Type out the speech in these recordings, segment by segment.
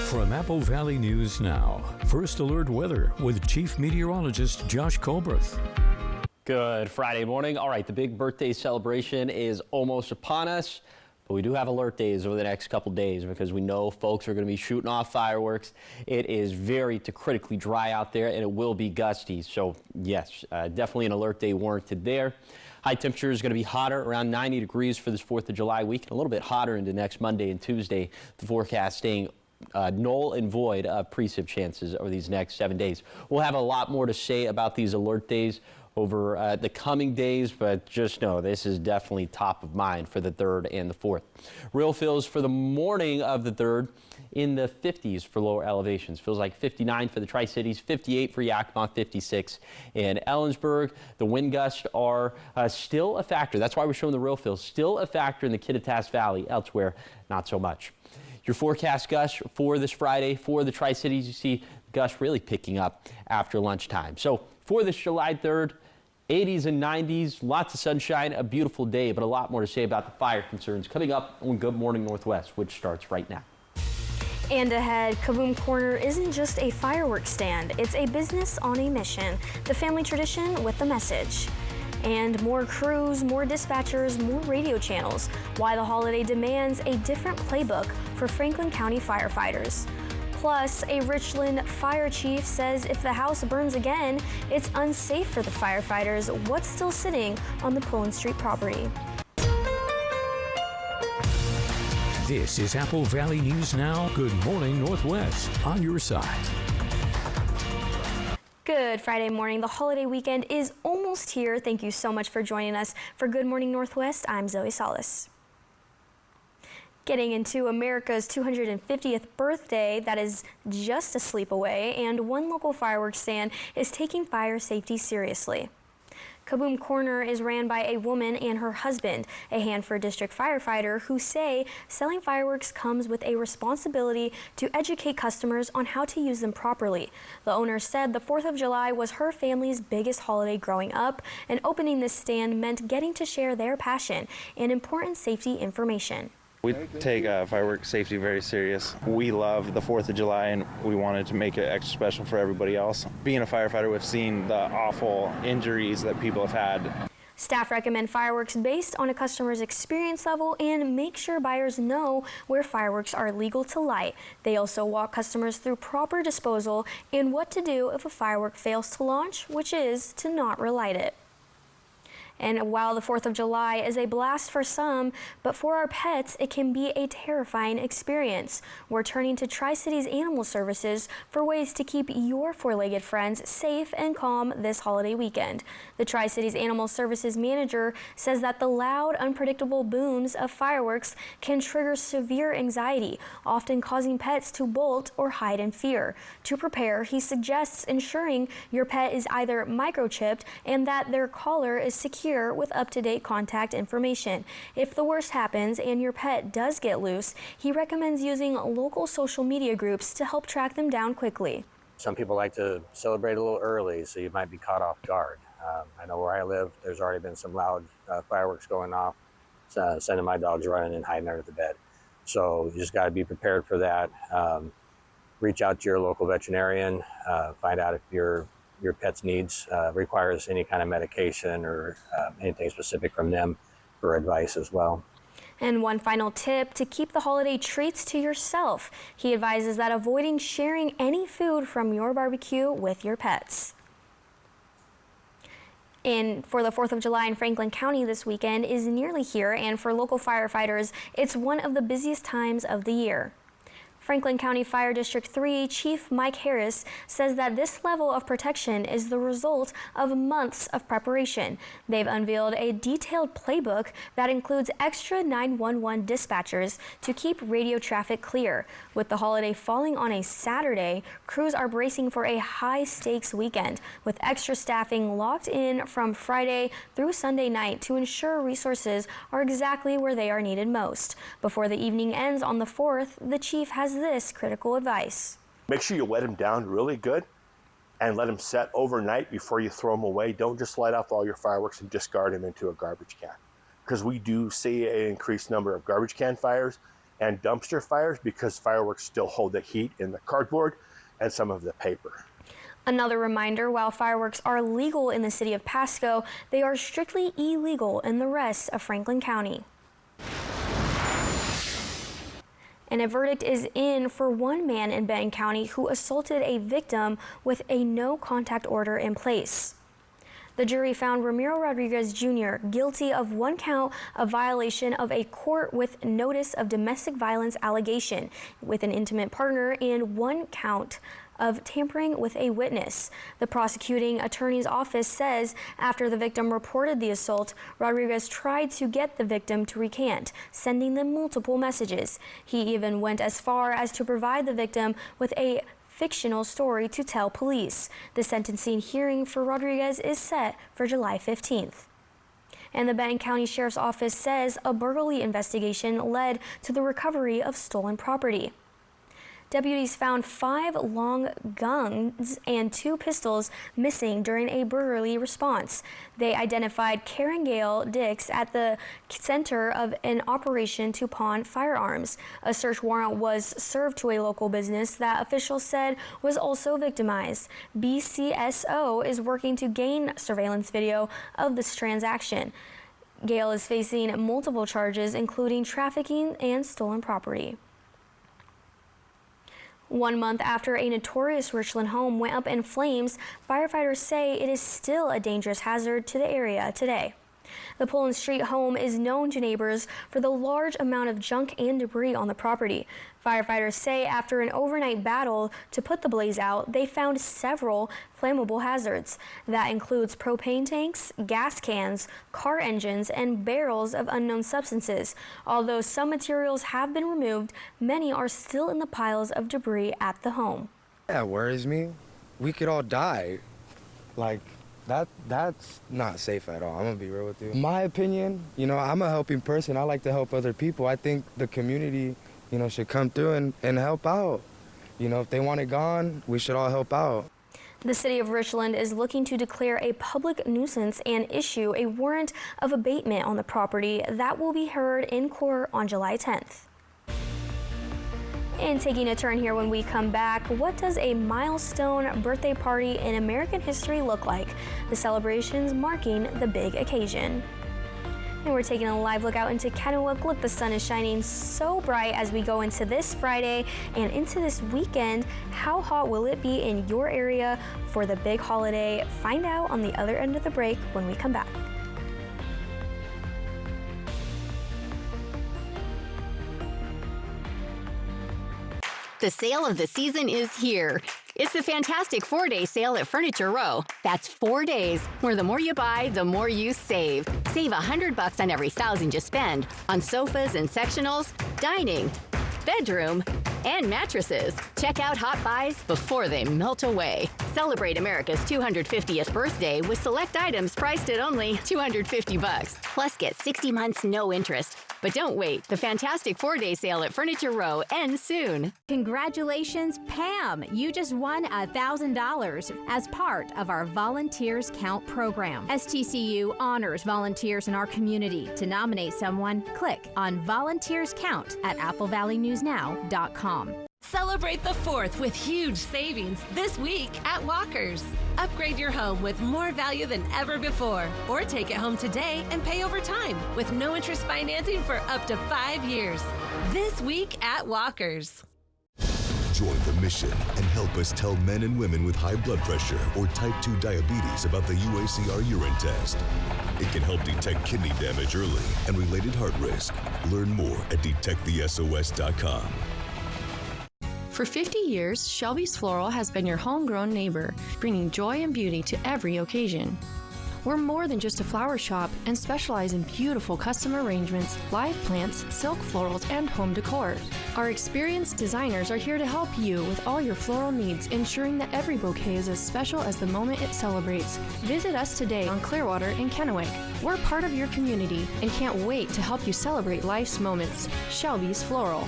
From Apple Valley News Now, First Alert Weather with Chief Meteorologist Josh Colbreth. Good Friday morning. All right, the big birthday celebration is almost upon us, but we do have alert days over the next couple days because we know folks are going to be shooting off fireworks. It is very to critically dry out there, and it will be gusty. So yes, definitely an alert day warranted there. High temperature is going to be hotter, around 90 degrees for this 4th of July week, and a little bit hotter into next Monday and Tuesday. The forecast staying null and void of precip chances over these next 7 days. We'll have a lot more to say about these alert days over the coming days, but just know this is definitely top of mind for the 3rd and the 4th. Real feels for the morning of the 3rd in the 50s for lower elevations. Feels like 59 for the Tri-Cities, 58 for Yakima, 56 in Ellensburg. The wind gusts are still a factor. That's why we're showing the real feels. Still a factor in the Kittitas Valley. Elsewhere, not so much. Your forecast gusts for this Friday for the Tri-Cities, you see gusts really picking up after lunchtime. So for this July 3rd, 80s and 90s, lots of sunshine, a beautiful day, but a lot more to say about the fire concerns coming up on Good Morning Northwest, which starts right now. And ahead, Kaboom Corner isn't just a fireworks stand, it's a business on a mission, the family tradition with a message. And more crews, more dispatchers, more radio channels, why the holiday demands a different playbook for Franklin County firefighters. Plus, a Richland fire chief says if the house burns again, it's unsafe for the firefighters. What's still sitting on the Pullen Street property? This is Apple Valley News Now. Good Morning Northwest on your side. Good Friday morning. The holiday weekend is almost here. Thank you so much for joining us for Good Morning Northwest. I'm Zoe Salas. Getting into America's 250th birthday, that is just a sleep away, and one local fireworks stand is taking fire safety seriously. Kaboom Corner is ran by a woman and her husband, a Hanford District firefighter, who say selling fireworks comes with a responsibility to educate customers on how to use them properly. The owner said the 4th of July was her family's biggest holiday growing up, and opening this stand meant getting to share their passion and important safety information. We take fireworks safety very serious. We love the 4th of July, and we wanted to make it extra special for everybody else. Being a firefighter, we've seen the awful injuries that people have had. Staff recommend fireworks based on a customer's experience level and make sure buyers know where fireworks are legal to light. They also walk customers through proper disposal and what to do if a firework fails to launch, which is to not relight it. And while the 4th of July is a blast for some, but for our pets, it can be a terrifying experience. We're turning to Tri-Cities Animal Services for ways to keep your four-legged friends safe and calm this holiday weekend. The Tri-Cities Animal Services manager says that the loud, unpredictable booms of fireworks can trigger severe anxiety, often causing pets to bolt or hide in fear. To prepare, he suggests ensuring your pet is either microchipped and that their collar is secure with up-to-date contact information. If the worst happens and your pet does get loose, he recommends using local social media groups to help track them down quickly. Some people like to celebrate a little early, so you might be caught off guard. I know where I live, there's already been some loud fireworks going off, sending my dogs running and hiding under the bed. So you just got to be prepared for that. Reach out to your local veterinarian, find out if your pet's needs requires any kind of medication or anything specific from them for advice as well. And one final tip to keep the holiday treats to yourself. He advises that avoiding sharing any food from your barbecue with your pets. And for the 4th of July in Franklin County this weekend is nearly here, and for local firefighters, it's one of the busiest times of the year. Franklin County Fire District 3 Chief Mike Harris says that this level of protection is the result of months of preparation. They've unveiled a detailed playbook that includes extra 911 dispatchers to keep radio traffic clear. With the holiday falling on a Saturday, crews are bracing for a high-stakes weekend, with extra staffing locked in from Friday through Sunday night to ensure resources are exactly where they are needed most. Before the evening ends on the 4th, the chief has this critical advice. Make sure you wet them down really good and let them set overnight before you throw them away. Don't just light off all your fireworks and discard them into a garbage can, because we do see an increased number of garbage can fires, and dumpster fires because fireworks still hold the heat in the cardboard and some of the paper. Another reminder, while fireworks are legal in the city of Pasco, they are strictly illegal in the rest of Franklin County. And a verdict is in for one man in Benton County who assaulted a victim with a no-contact order in place. The jury found Ramiro Rodriguez Jr. guilty of one count of violation of a court with notice of domestic violence allegation with an intimate partner and one count of tampering with a witness. The prosecuting attorney's office says after the victim reported the assault, Rodriguez tried to get the victim to recant, sending them multiple messages. He even went as far as to provide the victim with a fictional story to tell police. The sentencing hearing for Rodriguez is set for July 15th. And the Benton County Sheriff's Office says a burglary investigation led to the recovery of stolen property. Deputies found 5 long guns and 2 pistols missing during a burglary response. They identified Karen Gale Dix at the center of an operation to pawn firearms. A search warrant was served to a local business that officials said was also victimized. BCSO is working to gain surveillance video of this transaction. Gale is facing multiple charges, including trafficking and stolen property. 1 month after a notorious Richland home went up in flames, firefighters say it is still a dangerous hazard to the area today. The Pullen Street home is known to neighbors for the large amount of junk and debris on the property. Firefighters say after an overnight battle to put the blaze out, they found several flammable hazards. That includes propane tanks, gas cans, car engines, and barrels of unknown substances. Although some materials have been removed, many are still in the piles of debris at the home. That worries me. We could all die. Like, that's not safe at all. I'm gonna be real with you. My opinion, I'm a helping person. I like to help other people. I think the community, should come through and help out. If they want it gone, we should all help out. The city of Richland is looking to declare a public nuisance and issue a warrant of abatement on the property that will be heard in court on July 10th. And taking a turn here when we come back, what does a milestone birthday party in American history look like? The celebrations marking the big occasion. And we're taking a live look out into Kennewick. Look, the sun is shining so bright as we go into this Friday and into this weekend. How hot will it be in your area for the big holiday? Find out on the other end of the break when we come back. The sale of the season is here. It's the fantastic 4-day sale at Furniture Row. That's 4 days, where the more you buy, the more you save. Save $100 on every $1,000 you spend on sofas and sectionals, dining, bedroom, and mattresses. Check out Hot Buys before they melt away. Celebrate America's 250th birthday with select items priced at only $250. Plus, get 60 months no interest. But don't wait. The fantastic 4-day sale at Furniture Row ends soon. Congratulations, Pam. You just won $1,000 as part of our Volunteers Count program. STCU honors volunteers in our community. To nominate someone, click on Volunteers Count at applevalleyNewsNow.com. Celebrate the 4th with huge savings this week at Walker's. Upgrade your home with more value than ever before, or take it home today and pay over time with no interest financing for up to 5 years. This week at Walker's. Join the mission and help us tell men and women with high blood pressure or type 2 diabetes about the UACR urine test. It can help detect kidney damage early and related heart risk. Learn more at detectthesos.com. For 50 years, Shelby's Floral has been your homegrown neighbor, bringing joy and beauty to every occasion. We're more than just a flower shop and specialize in beautiful custom arrangements, live plants, silk florals, and home decor. Our experienced designers are here to help you with all your floral needs, ensuring that every bouquet is as special as the moment it celebrates. Visit us today on Clearwater in Kennewick. We're part of your community and can't wait to help you celebrate life's moments. Shelby's Floral.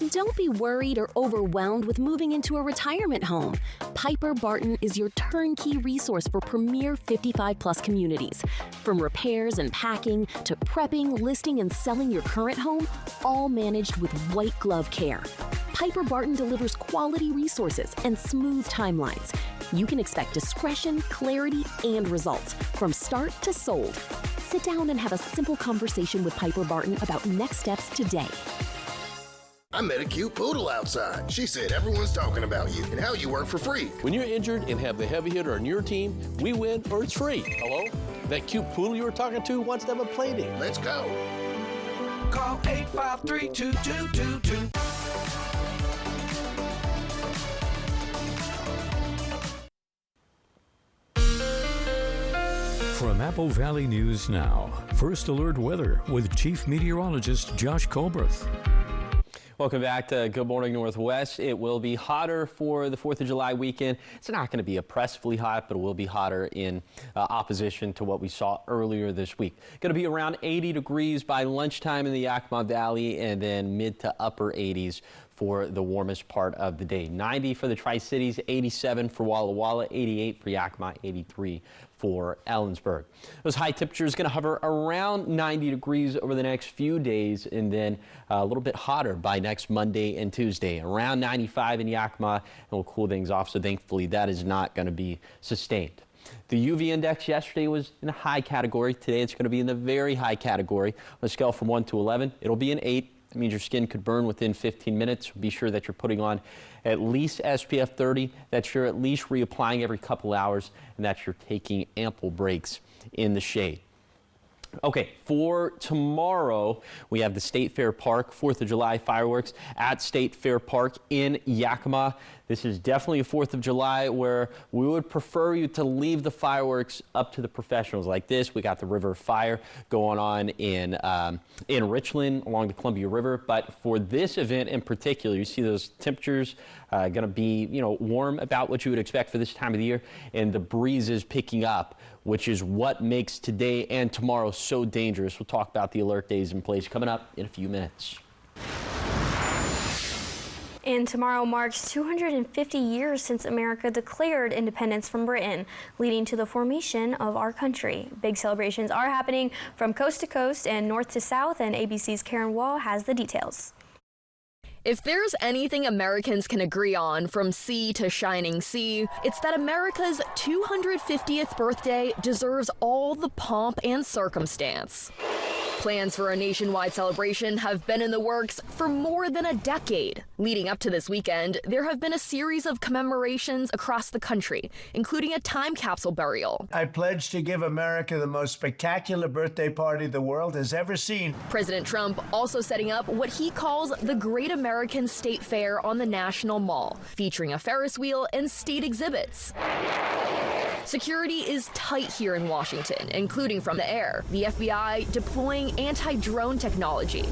Don't be worried or overwhelmed with moving into a retirement home. Piper Barton is your turnkey resource for premier 55-plus communities. From repairs and packing to prepping, listing, and selling your current home, all managed with white glove care. Piper Barton delivers quality resources and smooth timelines. You can expect discretion, clarity, and results from start to sold. Sit down and have a simple conversation with Piper Barton about next steps today. I met a cute poodle outside. She said everyone's talking about you and how you work for free. When you're injured and have the heavy hitter on your team, we win or it's free. Hello? That cute poodle you were talking to wants to have a play date. Let's go. Call 853-2222. From Apple Valley News Now, First Alert Weather with Chief Meteorologist Josh Colbreth. Welcome back to Good Morning Northwest. It will be hotter for the 4th of July weekend. It's not going to be oppressively hot, but it will be hotter in opposition to what we saw earlier this week. Going to be around 80 degrees by lunchtime in the Yakima Valley, and then mid to upper 80s for the warmest part of the day. 90 for the Tri-Cities, 87 for Walla Walla, 88 for Yakima, 83 for Ellensburg. Those high temperatures going to hover around 90 degrees over the next few days, and then a little bit hotter by next Monday and Tuesday. Around 95 in Yakima, and we'll cool things off, so thankfully that is not going to be sustained. The UV index yesterday was in a high category. Today it's going to be in the very high category. On a scale from 1 to 11, it'll be an 8. That means your skin could burn within 15 minutes. Be sure that you're putting on at least SPF 30, that you're at least reapplying every couple hours, and that you're taking ample breaks in the shade. Okay, for tomorrow, we have the State Fair Park 4th of July fireworks at State Fair Park in Yakima. This is definitely a 4th of July where we would prefer you to leave the fireworks up to the professionals like this. We got the River Fire going on in Richland along the Columbia River. But for this event in particular, you see those temperatures going to be, warm about what you would expect for this time of the year. And the breeze is picking up, which is what makes today and tomorrow so dangerous. We'll talk about the alert days in place coming up in a few minutes. And tomorrow marks 250 years since America declared independence from Britain, leading to the formation of our country. Big celebrations are happening from coast to coast and north to south, and ABC's Karen Wall has the details. If there's anything Americans can agree on from sea to shining sea, it's that America's 250th birthday deserves all the pomp and circumstance. Plans for a nationwide celebration have been in the works for more than a decade. Leading up to this weekend, there have been a series of commemorations across the country, including a time capsule burial. I pledge to give America the most spectacular birthday party the world has ever seen. President Trump also setting up what he calls the Great American State Fair on the National Mall, featuring a Ferris wheel and state exhibits. Security is tight here in Washington, including from the air, the FBI deploying anti-drone technology.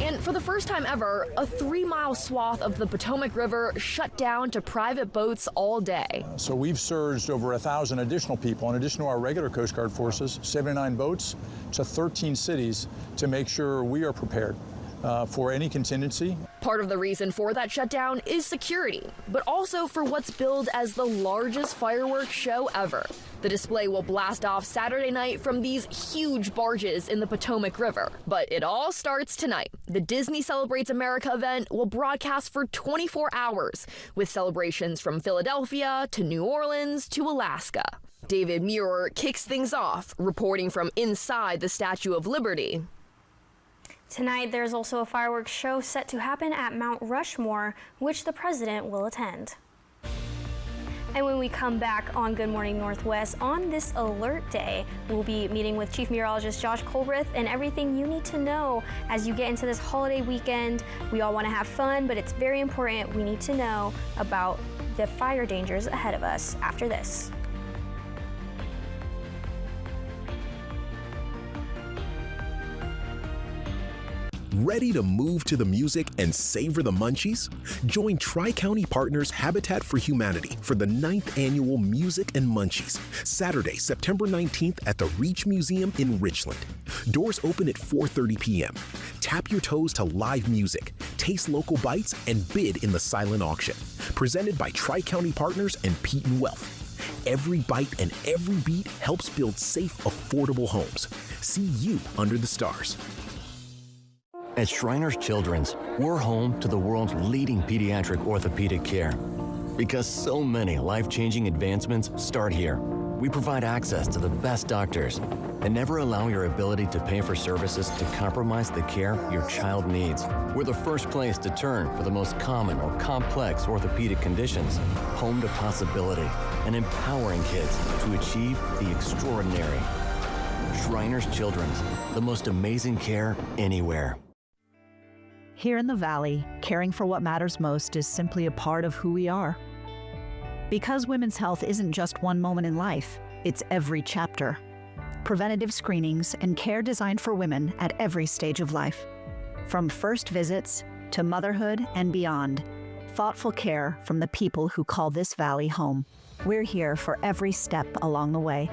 And for the first time ever, a 3-mile swath of the Potomac River shut down to private boats all day. So we've surged over 1,000 additional people, in addition to our regular Coast Guard forces, 79 boats to 13 cities to make sure we are prepared for any contingency. Part of the reason for that shutdown is security, but also for what's billed as the largest fireworks show ever. The display will blast off Saturday night from these huge barges in the Potomac River. But it all starts tonight. The Disney Celebrates America event will broadcast for 24 hours, with celebrations from Philadelphia to New Orleans to Alaska. David Muir kicks things off, reporting from inside the Statue of Liberty. Tonight, there's also a fireworks show set to happen at Mount Rushmore, which the president will attend. And when we come back on Good Morning Northwest on this alert day, we'll be meeting with Chief Meteorologist Josh Colbreth and everything you need to know as you get into this holiday weekend. We all want to have fun, but it's very important we need to know about the fire dangers ahead of us after this. Ready to move to the music and savor the munchies? Join Tri-County Partners Habitat for Humanity for the 9th Annual Music and Munchies, Saturday, September 19th at the Reach Museum in Richland. Doors open at 4:30 p.m. Tap your toes to live music, taste local bites, and bid in the silent auction. Presented by Tri-County Partners and Peton Wealth. Every bite and every beat helps build safe, affordable homes. See you under the stars. At Shriners Children's, we're home to the world's leading pediatric orthopedic care. Because so many life-changing advancements start here. We provide access to the best doctors and never allow your ability to pay for services to compromise the care your child needs. We're the first place to turn for the most common or complex orthopedic conditions. Home to possibility and empowering kids to achieve the extraordinary. Shriners Children's, the most amazing care anywhere. Here in the Valley, caring for what matters most is simply a part of who we are. Because women's health isn't just one moment in life, it's every chapter. Preventative screenings and care designed for women at every stage of life. From first visits to motherhood and beyond, thoughtful care from the people who call this valley home. We're here for every step along the way.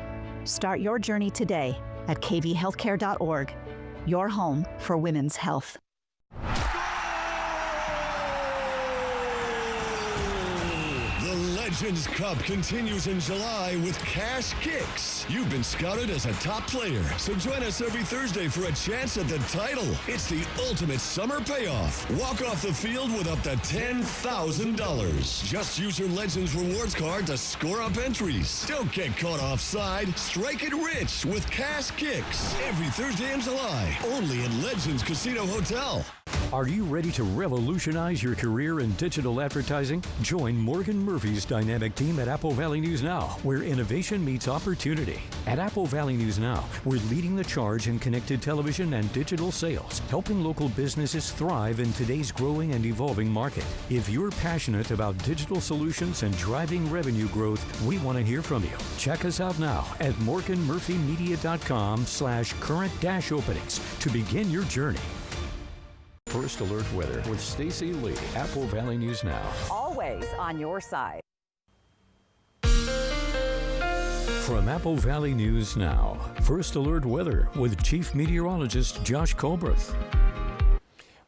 Start your journey today at kvhealthcare.org, your home for women's health. Legends Cup continues in July with Cash Kicks. You've been scouted as a top player, so join us every Thursday for a chance at the title. It's the ultimate summer payoff. Walk off the field with up to $10,000. Just use your Legends rewards card to score up entries. Don't get caught offside. Strike it rich with Cash Kicks. Every Thursday in July, only at Legends Casino Hotel. Are you ready to revolutionize your career in digital advertising? Join Morgan Murphy's dynamic team at Apple Valley News Now, where innovation meets opportunity. At Apple Valley News Now, we're leading the charge in connected television and digital sales, helping local businesses thrive in today's growing and evolving market. If you're passionate about digital solutions and driving revenue growth, we want to hear from you. Check us out now at morganmurphymedia.com/current-openings to begin your journey. First Alert Weather with Stacy Lee, Apple Valley News Now. Always on your side. From Apple Valley News Now, First Alert Weather with Chief Meteorologist Josh Colbreth.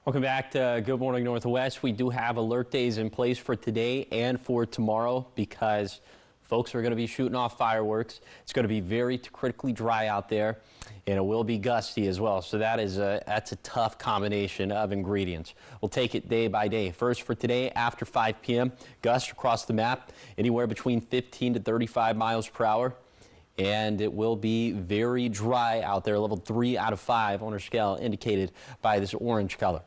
Welcome back to Good Morning Northwest. We do have alert days in place for today and for tomorrow because folks are going to be shooting off fireworks. It's going to be very critically dry out there, and it will be gusty as well. So that's a tough combination of ingredients. We'll take it day by day. First for today, after 5 p.m., gusts across the map, anywhere between 15 to 35 miles per hour. And it will be very dry out there, level 3 out of 5 on our scale, indicated by this orange color.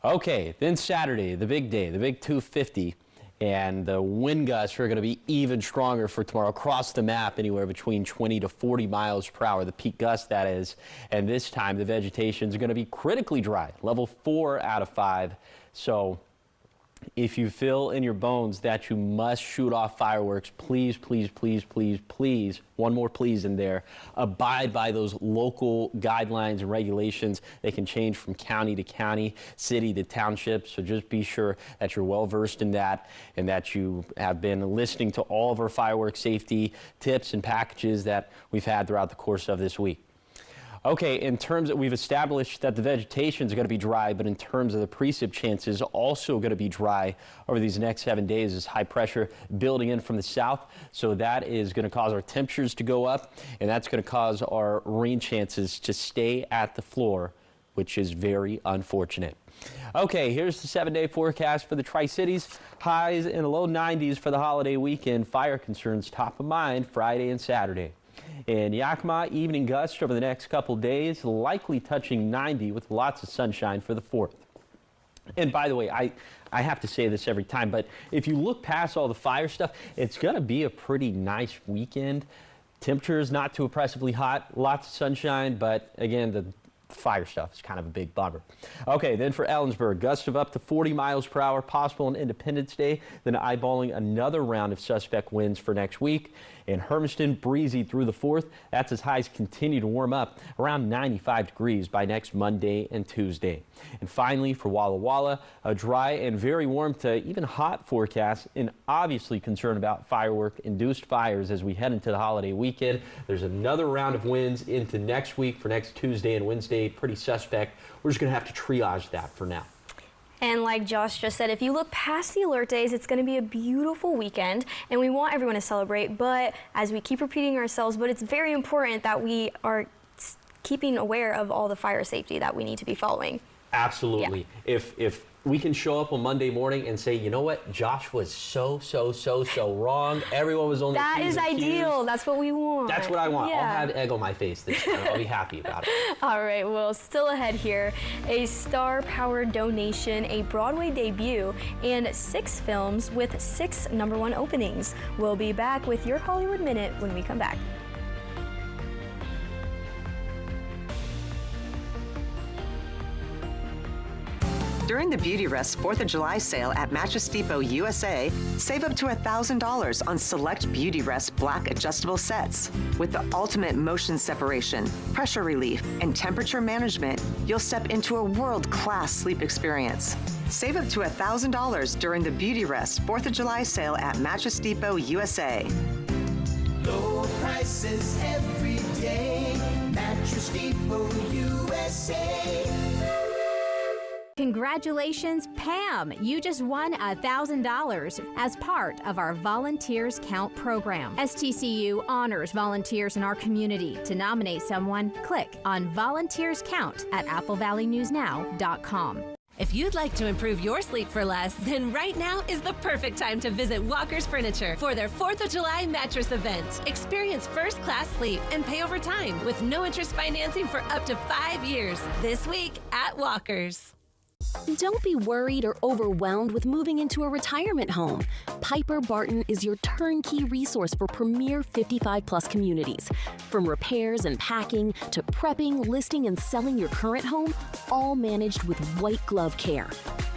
Okay, then Saturday, the big day, the big 250. And the wind gusts are going to be even stronger for tomorrow across the map, anywhere between 20 to 40 miles per hour, the peak gust that is. And this time the vegetation is going to be critically dry, level 4 out of 5. So if you feel in your bones that you must shoot off fireworks, please, please, please, please, please, one more please in there, abide by those local guidelines and regulations. They can change from county to county, city to township, so just be sure that you're well versed in that and that you have been listening to all of our fireworks safety tips and packages that we've had throughout the course of this week. Okay, in terms of, we've established that the vegetation is going to be dry, but in terms of the precip chances, also going to be dry over these next 7 days as high pressure building in from the south. So that is going to cause our temperatures to go up, and that's going to cause our rain chances to stay at the floor, which is very unfortunate. Okay, here's the 7-day forecast for the Tri-Cities. Highs in the low 90s for the holiday weekend. Fire concerns top of mind Friday and Saturday. In Yakima, evening gusts over the next couple days, likely touching 90 with lots of sunshine for the 4th. And by the way, I have to say this every time, but if you look past all the fire stuff, it's going to be a pretty nice weekend. Temperatures not too oppressively hot, lots of sunshine, but again, the fire stuff is kind of a big bummer. Okay, then for Ellensburg, gusts of up to 40 miles per hour possible on Independence Day, then eyeballing another round of suspect winds for next week. In Hermiston, breezy through the 4th. That's as highs continue to warm up around 95 degrees by next Monday and Tuesday. And finally, for Walla Walla, a dry and very warm to even hot forecast, and obviously concerned about firework-induced fires as we head into the holiday weekend. There's another round of winds into next week for next Tuesday and Wednesday. Pretty suspect. We're just going to have to triage that for now. And like Josh just said, if you look past the alert days, it's going to be a beautiful weekend, and we want everyone to celebrate. But as we keep repeating ourselves, but it's very important that we are keeping aware of all the fire safety that we need to be following. Absolutely. Yeah. If we can show up on Monday morning and say, you know what, Josh was so wrong. Everyone was only That is ideal. That's what we want. That's what I want. Yeah. I'll have egg on my face this time. I'll be happy about it. All right, well, still ahead here, a star-powered donation, a Broadway debut, and 6 films with 6 #1 openings. We'll be back with your Hollywood Minute when we come back. During the Beauty Rest 4th of July sale at Mattress Depot USA, save up to $1,000 on select Beauty Rest black adjustable sets. With the ultimate motion separation, pressure relief, and temperature management, you'll step into a world-class sleep experience. Save up to $1,000 during the Beauty Rest 4th of July sale at Mattress Depot USA. Low prices every day. Mattress Depot USA. Congratulations, Pam! You just won $1,000 as part of our Volunteers Count program. STCU honors volunteers in our community. To nominate someone, click on Volunteers Count at applevalleynewsnow.com. If you'd like to improve your sleep for less, then right now is the perfect time to visit Walker's Furniture for their 4th of July mattress event. Experience first-class sleep and pay over time with no interest financing for up to 5 years. This week at Walker's. Don't be worried or overwhelmed with moving into a retirement home. Piper Barton is your turnkey resource for premier 55-plus communities. From repairs and packing to prepping, listing, and selling your current home, all managed with white glove care.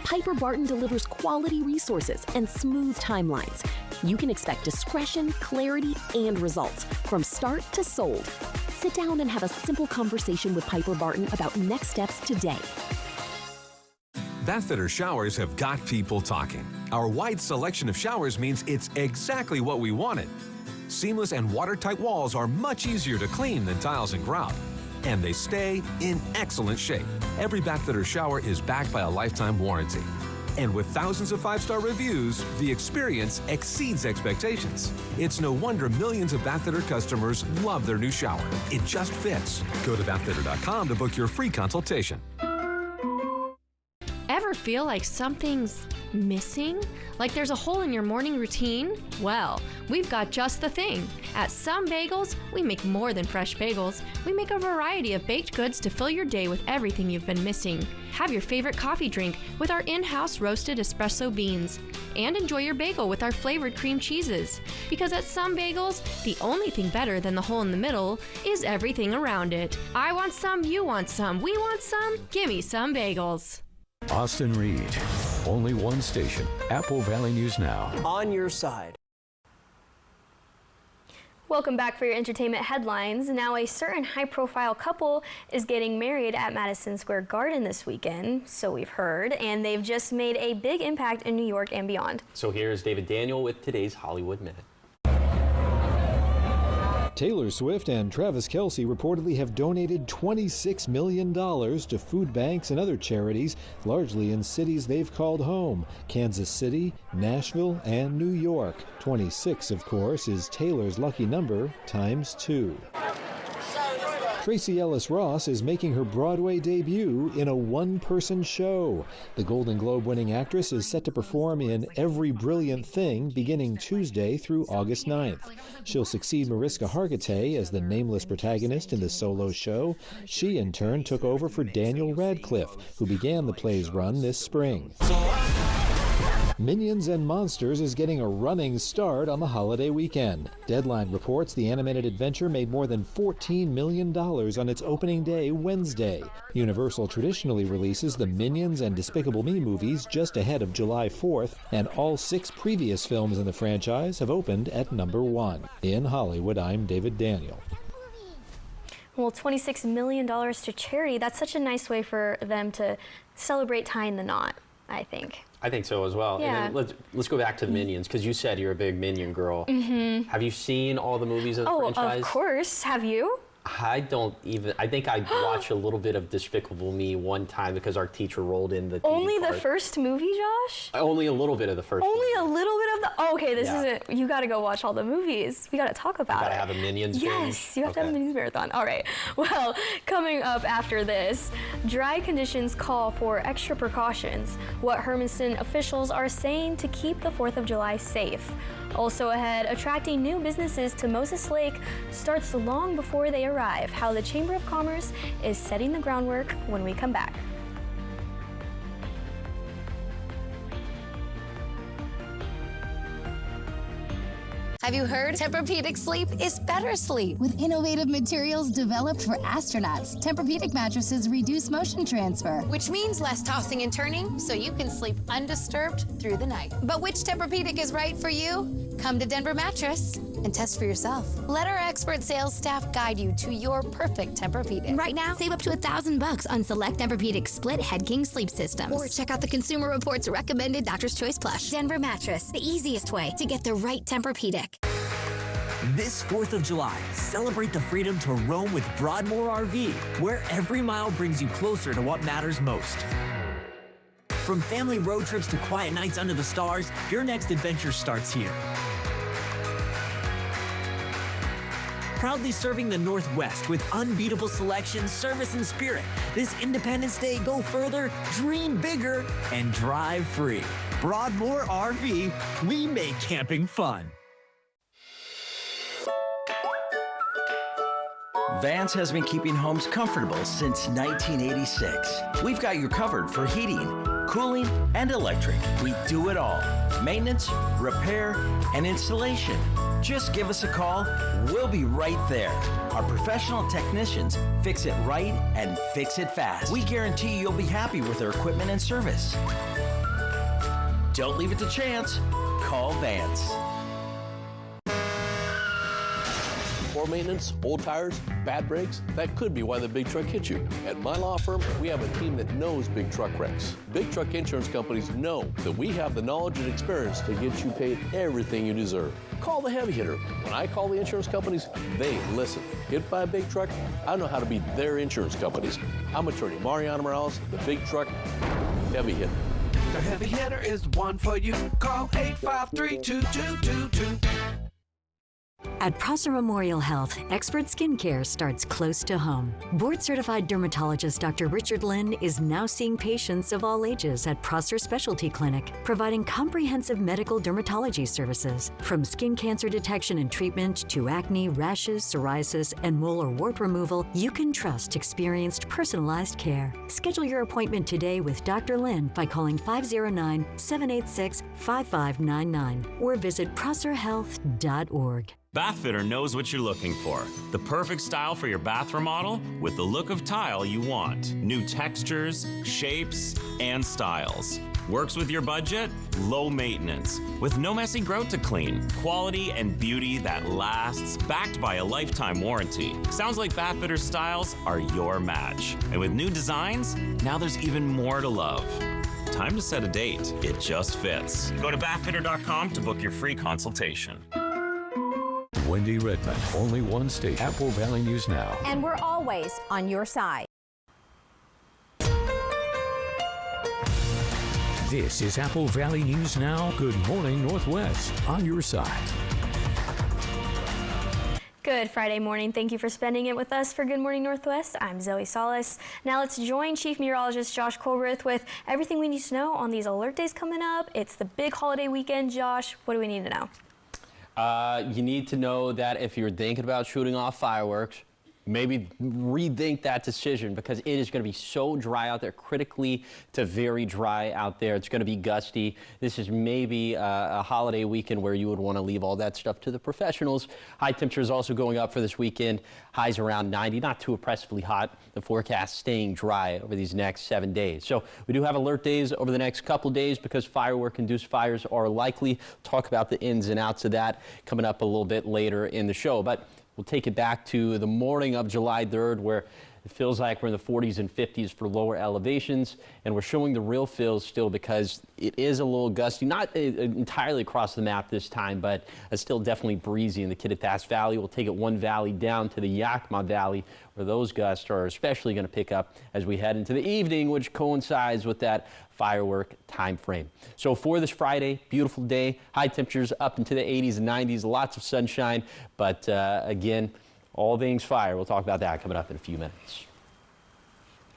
Piper Barton delivers quality resources and smooth timelines. You can expect discretion, clarity, and results from start to sold. Sit down and have a simple conversation with Piper Barton about next steps today. Bathfitter showers have got people talking. Our wide selection of showers means it's exactly what we wanted. Seamless and watertight walls are much easier to clean than tiles and grout. And they stay in excellent shape. Every Bathfitter shower is backed by a lifetime warranty. And with thousands of 5-star reviews, the experience exceeds expectations. It's no wonder millions of Bathfitter customers love their new shower. It just fits. Go to bathfitter.com to book your free consultation. Ever feel like something's missing? Like there's a hole in your morning routine? Well, we've got just the thing. At Some Bagels, we make more than fresh bagels. We make a variety of baked goods to fill your day with everything you've been missing. Have your favorite coffee drink with our in-house roasted espresso beans. And enjoy your bagel with our flavored cream cheeses. Because at Some Bagels, the only thing better than the hole in the middle is everything around it. I want some, you want some, we want some, gimme Some Bagels. Austin Reed, only one station, Apple Valley News Now. On your side. Welcome back for your entertainment headlines. Now, a certain high-profile couple is getting married at Madison Square Garden this weekend, so we've heard, and they've just made a big impact in New York and beyond. So here's David Daniel with today's Hollywood Minute. Taylor Swift and Travis Kelce reportedly have donated $26 million to food banks and other charities, largely in cities they've called home: Kansas City, Nashville, and New York. 26, of course, is Taylor's lucky number times 2. Tracee Ellis Ross is making her Broadway debut in a one-person show. The Golden Globe-winning actress is set to perform in Every Brilliant Thing beginning Tuesday through August 9th. She'll succeed Mariska Hargitay as the nameless protagonist in the solo show. She, in turn, took over for Daniel Radcliffe, who began the play's run this spring. Minions and Monsters is getting a running start on the holiday weekend. Deadline reports the animated adventure made more than $14 million on its opening day Wednesday. Universal traditionally releases the Minions and Despicable Me movies just ahead of July 4th, and all 6 previous films in the franchise have opened at number 1. In Hollywood, I'm David Daniel. Well, $26 million to charity, that's such a nice way for them to celebrate tying the knot, I think. I think so as well. Yeah. And then let's go back to the Minions, because you said you're a big Minion girl. Mm-hmm. Have you seen all the movies of the franchise? Of course. Have you? I think I watched a little bit of Despicable Me one time because our teacher rolled in the TV Only the part. first movie, Josh? Only a little bit of the first Only a little bit of the... Oh, okay, this Yeah. isn't... You got to go watch all the movies. We got to talk about it. You gotta have a Minions binge? Yes, you have to have a Minions marathon. All right. Well, coming up after this, dry conditions call for extra precautions. What Hermiston officials are saying to keep the 4th of July safe. Also ahead, attracting new businesses to Moses Lake starts long before they arrive. How the Chamber of Commerce is setting the groundwork when we come back. Have you heard? Tempur-Pedic sleep is better sleep. With innovative materials developed for astronauts, Tempur-Pedic mattresses reduce motion transfer, which means less tossing and turning, so you can sleep undisturbed through the night. But which Tempur-Pedic is right for you? Come to Denver Mattress and test for yourself. Let our expert sales staff guide you to your perfect Tempur-Pedic. Right now, save up to $1,000 on select Tempur-Pedic split head king sleep systems. Or check out the Consumer Reports recommended Doctor's Choice Plush. Denver Mattress, the easiest way to get the right Tempur-Pedic. This 4th of July, celebrate the freedom to roam with Broadmoor RV, where every mile brings you closer to what matters most. From family road trips to quiet nights under the stars, your next adventure starts here. Proudly serving the Northwest with unbeatable selection, service, and spirit. This Independence Day, go further, dream bigger, and drive free. Broadmoor RV, we make camping fun. Vance has been keeping homes comfortable since 1986. We've got you covered for heating, cooling, and electric. We do it all. Maintenance, repair, and installation. Just give us a call. We'll be right there. Our professional technicians fix it right and fix it fast. We guarantee you'll be happy with our equipment and service. Don't leave it to chance. Call Vance. Poor maintenance, old tires, bad brakes, that could be why the big truck hit you. At my law firm, we have a team that knows big truck wrecks. Big truck insurance companies know that we have the knowledge and experience to get you paid everything you deserve. Call the heavy hitter. When I call the insurance companies, they listen. Hit by a big truck, I know how to be their insurance companies. I'm attorney Mariano Morales, the big truck heavy hitter. The heavy hitter is the one for you. Call 853-2222. At Prosser Memorial Health, expert skincare starts close to home. Board-certified dermatologist Dr. Richard Lynn is now seeing patients of all ages at Prosser Specialty Clinic, providing comprehensive medical dermatology services. From skin cancer detection and treatment to acne, rashes, psoriasis, and mole or wart removal, you can trust experienced, personalized care. Schedule your appointment today with Dr. Lynn by calling 509-786-5599 or visit prosserhealth.org. Bathfitter knows what you're looking for. The perfect style for your bath remodel with the look of tile you want. New textures, shapes, and styles. Works with your budget? Low maintenance. With no messy grout to clean. Quality and beauty that lasts, backed by a lifetime warranty. Sounds like Bathfitter styles are your match. And with new designs, now there's even more to love. Time to set a date. It just fits. Go to bathfitter.com to book your free consultation. Wendy Redmond, only one station, Apple Valley News Now. And we're always on your side. This is Apple Valley News Now. Good morning, Northwest, on your side. Good Friday morning. Thank you for spending it with us for Good Morning Northwest. I'm Zoe Salas. Now let's join Chief Meteorologist Josh Colbreth with everything we need to know on these alert days coming up. It's the big holiday weekend. Josh, what do we need to know? You need to know that if you're thinking about shooting off fireworks, maybe rethink that decision because it is going to be so dry out there, critically to very dry out there. It's going to be gusty. This is maybe a holiday weekend where you would want to leave all that stuff to the professionals. High temperatures also going up for this weekend. Highs around 90, not too oppressively hot. The forecast staying dry over these next 7 days. So we do have alert days over the next couple of days because firework-induced fires are likely. Talk about the ins and outs of that coming up a little bit later in the show. But we'll take it back to the morning of July 3rd where It feels like we're in the 40s and 50s for lower elevations, and we're showing the real feels still because it is a little gusty, not entirely across the map this time, but it's still definitely breezy in the Kittitas Valley. We'll take it one valley down to the Yakima Valley, where those gusts are especially going to pick up as we head into the evening, which coincides with that firework time frame. So for this Friday, beautiful day, high temperatures up into the 80s and 90s, lots of sunshine, but again, all things fire. We'll talk about that coming up in a few minutes.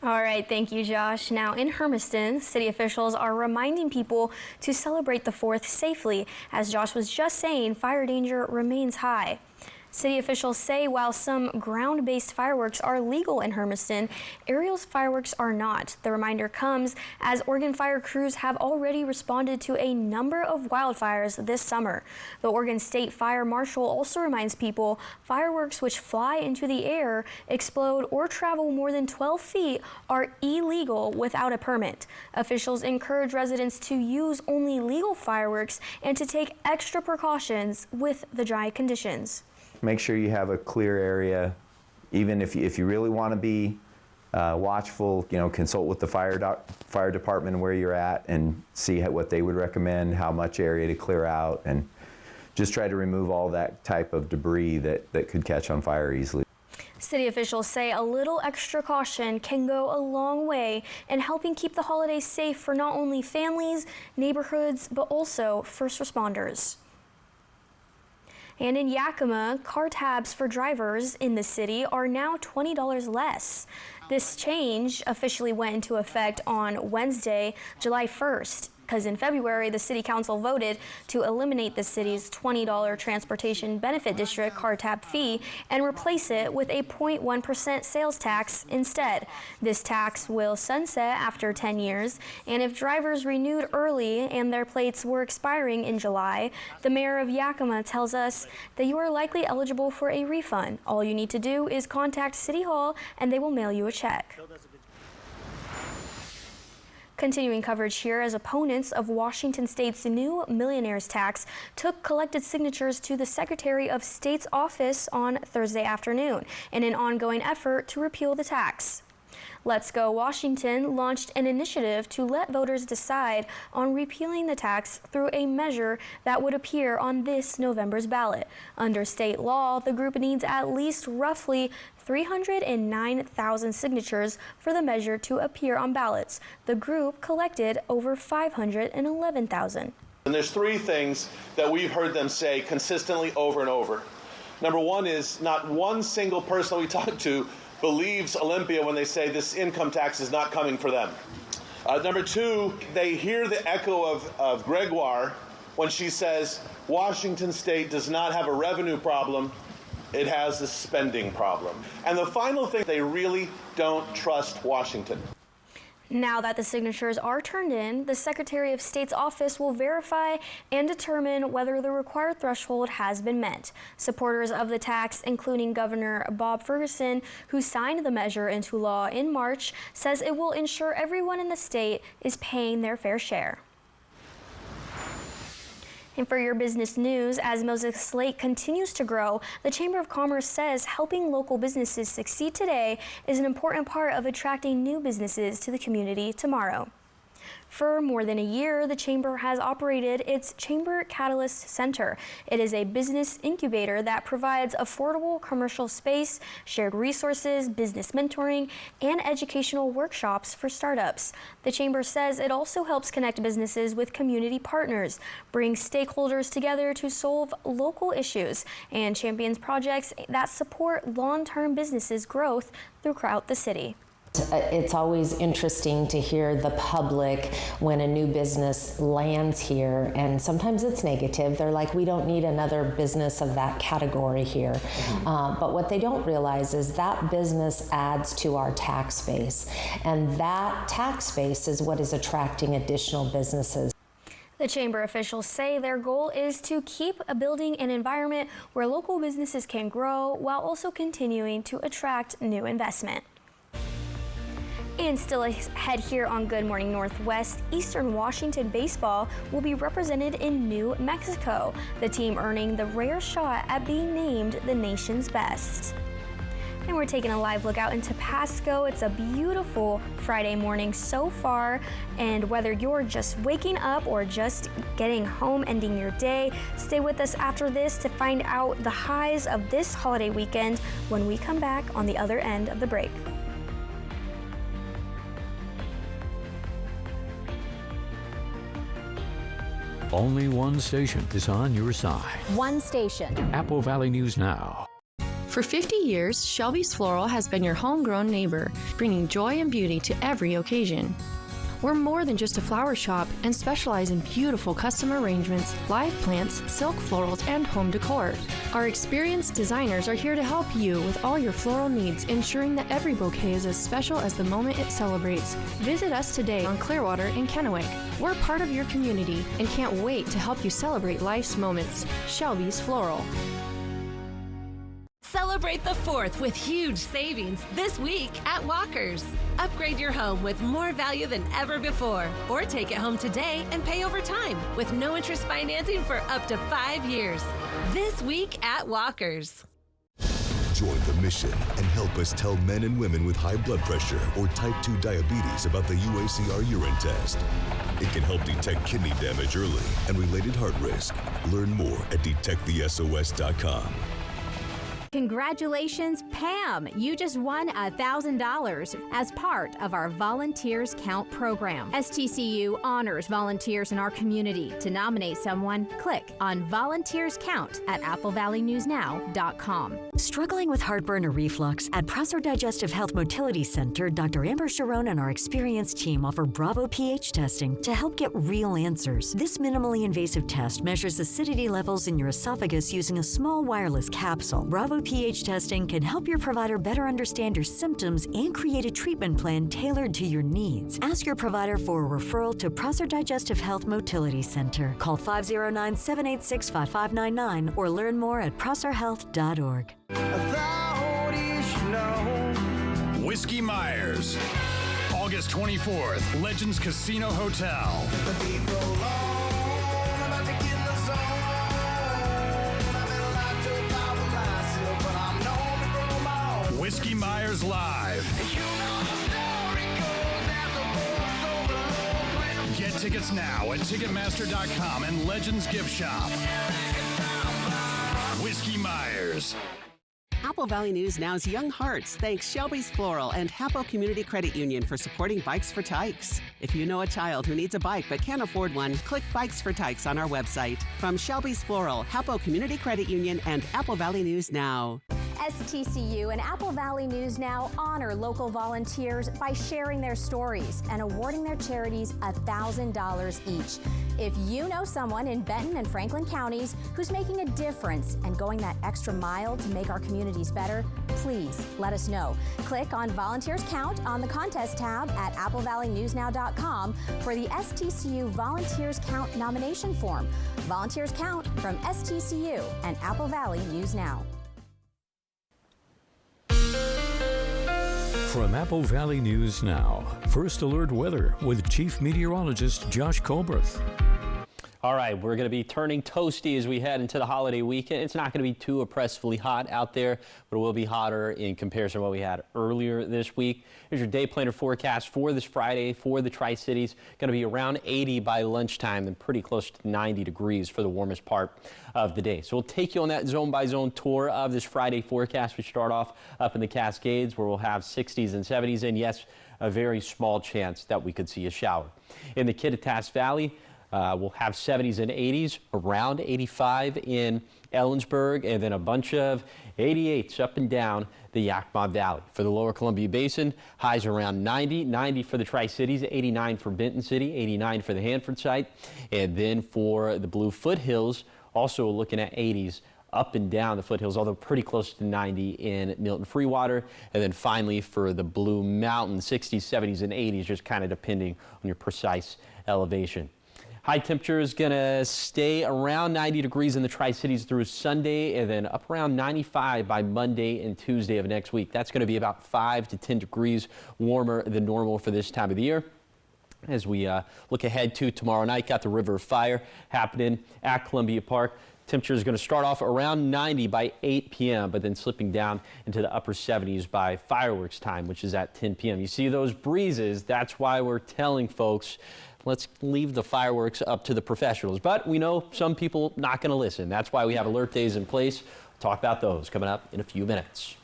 All right, thank you, Josh. Now in Hermiston, city officials are reminding people to celebrate the 4th safely. As Josh was just saying, fire danger remains high. City officials say while some ground-based fireworks are legal in Hermiston, aerial fireworks are not. The reminder comes as Oregon fire crews have already responded to a number of wildfires this summer. The Oregon State Fire Marshal also reminds people fireworks which fly into the air, explode, or travel more than 12 feet are illegal without a permit. Officials encourage residents to use only legal fireworks and to take extra precautions with the dry conditions. Make sure you have a clear area. Even if you really want to be watchful, consult with the fire department where you're at and see what they would recommend, how much area to clear out, and just try to remove all that type of debris that could catch on fire easily. City officials say a little extra caution can go a long way in helping keep the holidays safe for not only families, neighborhoods, but also first responders. And in Yakima, car tabs for drivers in the city are now $20 less. This change officially went into effect on Wednesday, July 1st. Because in February, the City Council voted to eliminate the city's $20 transportation benefit district car tab fee and replace it with a 0.1% sales tax instead. This tax will sunset after 10 years, and if drivers renewed early and their plates were expiring in July, the mayor of Yakima tells us that you are likely eligible for a refund. All you need to do is contact City Hall and they will mail you a check. Continuing coverage here as opponents of Washington State's new millionaires tax took collected signatures to the Secretary of State's office on Thursday afternoon in an ongoing effort to repeal the tax. Let's Go Washington launched an initiative to let voters decide on repealing the tax through a measure that would appear on this November's ballot. Under state law, the group needs at least roughly 309,000 signatures for the measure to appear on ballots. The group collected over 511,000. And there's three things that we've heard them say consistently over and over. Number one is not one single person we talk to believes Olympia when they say this income tax is not coming for them. Number two, they hear the echo of Gregoire when she says Washington State does not have a revenue problem, it has a spending problem. And the final thing, they really don't trust Washington. Now that the signatures are turned in, the Secretary of State's office will verify and determine whether the required threshold has been met. Supporters of the tax, including Governor Bob Ferguson, who signed the measure into law in March, says it will ensure everyone in the state is paying their fair share. And for your business news, as Moses Lake continues to grow, the Chamber of Commerce says helping local businesses succeed today is an important part of attracting new businesses to the community tomorrow. For more than a year, the Chamber has operated its Chamber Catalyst Center. It is a business incubator that provides affordable commercial space, shared resources, business mentoring, and educational workshops for startups. The Chamber says it also helps connect businesses with community partners, brings stakeholders together to solve local issues, and champions projects that support long-term businesses' growth throughout the city. It's always interesting to hear the public when a new business lands here, and sometimes it's negative. They're like, we don't need another business of that category here. But what they don't realize is that business adds to our tax base, and that tax base is what is attracting additional businesses. The Chamber officials say their goal is to keep building an environment where local businesses can grow while also continuing to attract new investment. And still ahead here on Good Morning Northwest, Eastern Washington baseball will be represented in New Mexico, the team earning the rare shot at being named the nation's best. and we're taking a live look out into Pasco. It's a beautiful Friday morning so far, and whether you're just waking up or just getting home, ending your day, stay with us after this to find out the highs of this holiday weekend when we come back on the other end of the break. Only one station is on your side. One station. Apple Valley News Now. For 50 years, Shelby's Floral has been your homegrown neighbor, bringing joy and beauty to every occasion. We're more than just a flower shop and specialize in beautiful custom arrangements, live plants, silk florals, and home decor. Our experienced designers are here to help you with all your floral needs, ensuring that every bouquet is as special as the moment it celebrates. Visit us today on Clearwater in Kennewick. We're part of your community and can't wait to help you celebrate life's moments. Shelby's Floral. Celebrate the 4th with huge savings this week at Walker's. Upgrade your home with more value than ever before, or take it home today and pay over time with no interest financing for up to 5 years. This week at Walker's. Join the mission and help us tell men and women with high blood pressure or type 2 diabetes about the UACR urine test. It can help detect kidney damage early and related heart risk. Learn more at detectthesos.com. Congratulations, Pam! You just won $1,000 as part of our Volunteers Count program. STCU honors volunteers in our community. To nominate someone, click on Volunteers Count at applevalleynewsnow.com. Struggling with heartburn or reflux? At Prosser Digestive Health Motility Center, Dr. Amber Sharon and our experienced team offer Bravo pH testing to help get real answers. This minimally invasive test measures acidity levels in your esophagus using a small wireless capsule. Bravo pH testing can help your provider better understand your symptoms and create a treatment plan tailored to your needs. Ask your provider for a referral to Prosser Digestive Health Motility Center. Call 509-786-5599 or learn more at prosserhealth.org. Whiskey Myers, August 24th, Legends Casino Hotel. Whiskey Myers Live. Get tickets now at Ticketmaster.com and Legends Gift Shop. Whiskey Myers. Apple Valley News Now's Young Hearts thanks Shelby's Floral and Hapo Community Credit Union for supporting Bikes for Tykes. If you know a child who needs a bike but can't afford one, click Bikes for Tykes on our website. From Shelby's Floral, Hapo Community Credit Union, and Apple Valley News Now. STCU and Apple Valley News Now honor local volunteers by sharing their stories and awarding their charities $1,000 each. If you know someone in Benton and Franklin counties who's making a difference and going that extra mile to make our communities better, please let us know. Click on Volunteers Count on the contest tab at applevalleynewsnow.com for the STCU Volunteers Count nomination form. Volunteers Count from STCU and Apple Valley News Now. From Apple Valley News Now, First Alert Weather with Chief Meteorologist Josh Colbreth. All right, we're going to be turning toasty as we head into the holiday weekend. It's not going to be too oppressively hot out there, but it will be hotter in comparison to what we had earlier this week. Here's your day planner forecast for this Friday for the Tri-Cities. Going to be around 80 by lunchtime and pretty close to 90 degrees for the warmest part of the day. So we'll take you on that zone-by-zone tour of this Friday forecast. We start off up in the Cascades where we'll have 60s and 70s, and yes, a very small chance that we could see a shower. In the Kittitas Valley, we'll have 70s and 80s, around 85 in Ellensburg, and then a bunch of 88s up and down the Yakima Valley. For the Lower Columbia Basin, highs around 90 for the Tri-Cities, 89 for Benton City, 89 for the Hanford site, and then for the Blue Foothills, also looking at 80s up and down the foothills, although pretty close to 90 in Milton Freewater. And then finally for the Blue Mountain, 60s, 70s, and 80s, just kind of depending on your precise elevation. High temperature is going to stay around 90 degrees in the Tri-Cities through Sunday, and then up around 95 by Monday and Tuesday of next week. That's going to be about 5 to 10 degrees warmer than normal for this time of the year. As we look ahead to tomorrow night, got the River of Fire happening at Columbia Park. Temperature is going to start off around 90 by 8 p.m., but then slipping down into the upper 70s by fireworks time, which is at 10 p.m. You see those breezes. That's why we're telling folks, let's leave the fireworks up to the professionals. But we know some people not going to listen. That's why we have alert days in place. We'll talk about those coming up in a few minutes.